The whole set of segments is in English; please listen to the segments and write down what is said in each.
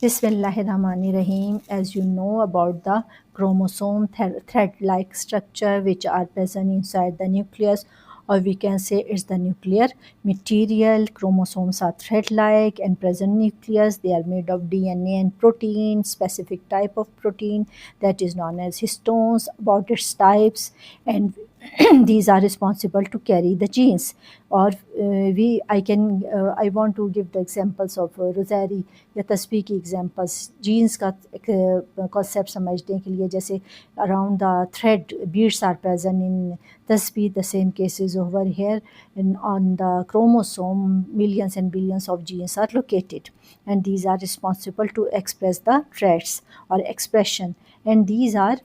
Bismillahirrahmanirrahim. As you know about the chromosome thread-like structure which are present inside the nucleus, or we can say it's the nuclear material. Chromosomes are thread-like and present nucleus. They are made of DNA and protein, specific type of protein that is known as histones, about its types, and these are responsible to carry the genes. Or I want to give the examples of Rosary या तस्बीह की examples jeans का concept समझने के लिए, जैसे around the thread beads are present in tasbih. The same case is over here, and on the chromosome millions and billions of genes are located, and these are responsible to express the traits or expression, and these are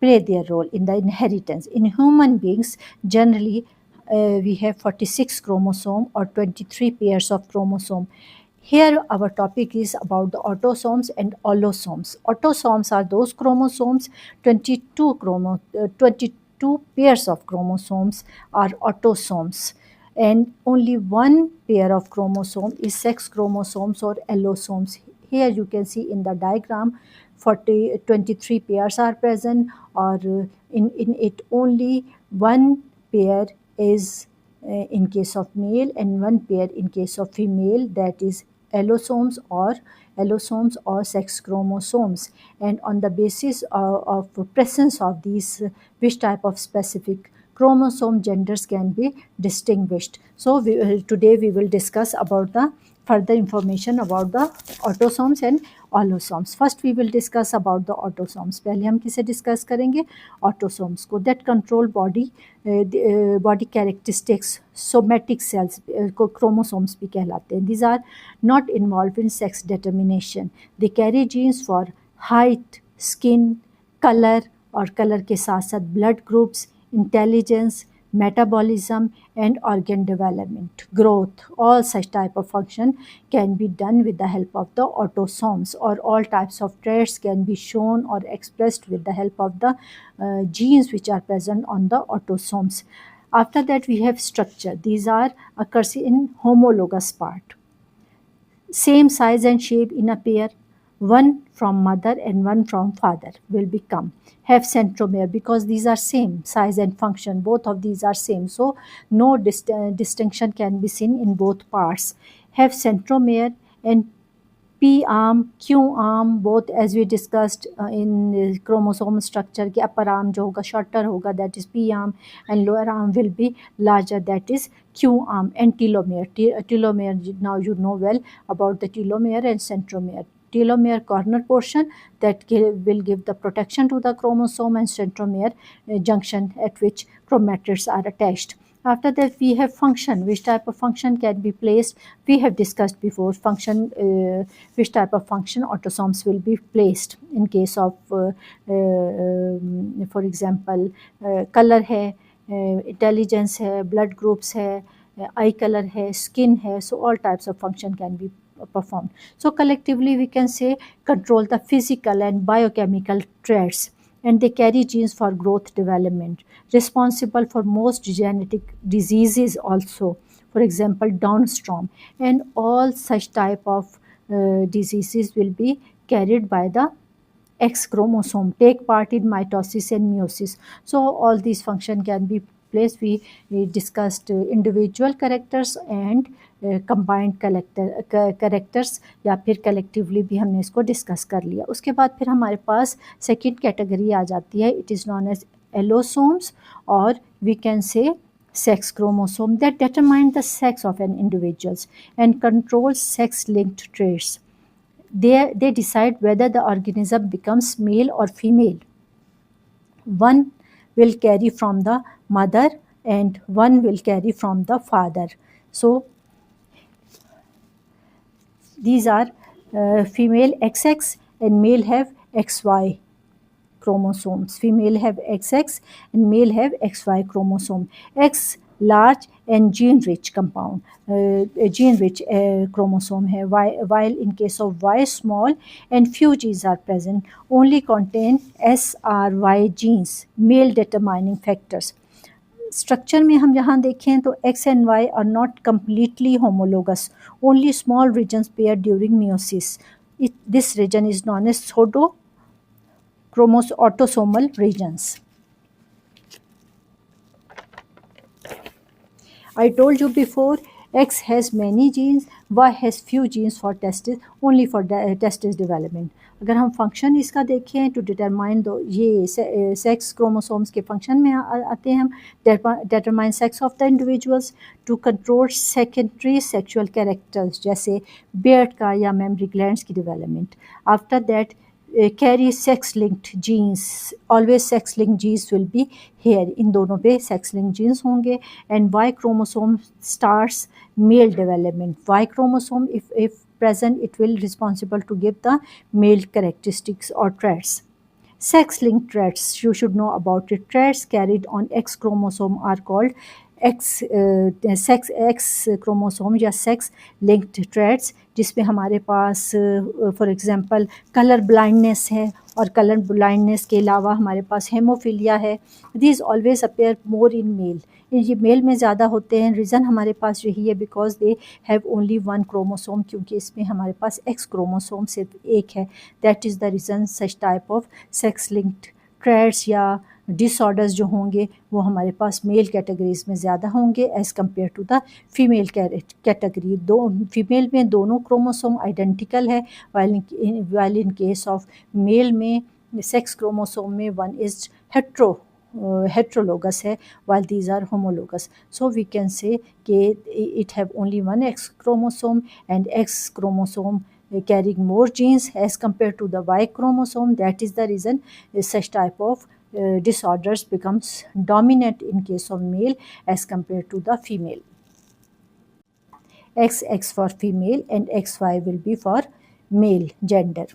play their role in the inheritance. In human beings, generally we have 46 chromosome or 23 pairs of chromosome. Here our topic is about the autosomes and allosomes. Autosomes are those chromosomes, 22 pairs of chromosomes are autosomes, and only one pair of chromosome is sex chromosomes or allosomes. Here you can see in the diagram 23 pairs are present, or in it only one pair is in case of male and one pair in case of female, that is allosomes or sex chromosomes. And on the basis of presence of these, which type of specific chromosome genders can be distinguished. So today we will discuss about the further information about the autosomes and allosomes. First we will discuss about the autosomes. पहले हम किसे discuss करेंगे? Autosomes को, that control body characteristics, somatic cells को chromosomes भी कहलाते हैं. These are not involved in sex determination. They carry genes for height, skin, color, और color के साथ साथ blood groups, intelligence, metabolism and organ development, growth. All such type of function can be done with the help of the autosomes, or all types of traits can be shown or expressed with the help of the genes which are present on the autosomes. After that we have structure. These are occurs in homologous part. Same size and shape in a pair, one from mother and one from father will become. Have centromere, because these are same size and function, both of these are same, so no distinction can be seen in both parts. Have centromere and P arm, Q arm, both as we discussed in chromosome structure कि upper arm जो होगा shorter होगा, that is P arm, and lower arm will be larger, that is Q arm. And telomere, telomere, now you know well about the telomere and centromere. Telomere corner portion that will give the protection to the chromosome, and centromere junction at which chromatids are attached. After that we have function. Which type of function can be placed? We have discussed before function, which type of function autosomes will be placed in case of for example color है, intelligence है, blood groups है, eye color है, skin है, so all types of function can be performed. So collectively we can say control the physical and biochemical traits, and they carry genes for growth development, responsible for most genetic diseases also, for example Down syndrome, and all such type of diseases will be carried by the X chromosome, take part in mitosis and meiosis. So all these function can be placed. We discussed individual characters and combined characters, या फिर collectively भी हमने इसको discuss कर लिया. उसके बाद फिर हमारे पास सेकेंड कैटेगरी आ जाती है. It is known as allosomes, or we can say sex chromosome, that determine the sex of an individual and control sex linked traits. They decide whether the organism becomes male or female. One will carry from the mother and one will carry from the father. So these are female XX and male have XY chromosomes. Female have XX and male have XY chromosome. X large and gene rich compound, gene rich chromosome है, while in case of Y small and few genes are present, only contain SRY genes, male determining factors. Structure में हम यहाँ देखें तो X and Y are not completely homologous, only small regions pair during meiosis. This region is known as autosomal regions. I told you before, X has many genes, Y has few genes for testis, only for testis development. अगर हम function इसका देखें to determine दो ये sex chromosomes के function में आते हैं हम determine sex of the individuals to control secondary sexual characters जैसे बियर्ड का या मेमरी ग्लैंड्स की development. After that carry sex linked genes, always sex linked genes will be here, इन दोनों पे sex linked genes होंगे. And Y chromosome starts male development. Y chromosome if present it will responsible to give the male characteristics or traits. Sex linked traits, you should know about it. Traits carried on X chromosome are called X chromosome या sex linked traits, जिसमें हमारे पास for example colour blindness है और colour blindness के अलावा हमारे पास हेमोफीलिया है. These always appear more in male. ये मेल में ज़्यादा होते हैं. रीज़न हमारे पास यही है because they have only one chromosome, क्योंकि इसमें हमारे पास एक्स क्रोमोसोम सिर्फ एक है. That is the reason such type of sex linked traits या डिसऑर्डर्स जो होंगे वो हमारे पास मेल कैटेगरीज में ज़्यादा होंगे as compare to the female category. Female में दोनों क्रोमोसोम आइडेंटिकल है, while in case of male में सेक्स क्रोमोसोम में वन इज़ heterologous है while these are homologous. So we can say it have only one X chromosome and X chromosome carrying more genes as compared to the Y chromosome. That is the reason such type of disorders becomes dominant in case of male as compared to the female. XX for female and XY will be for male gender.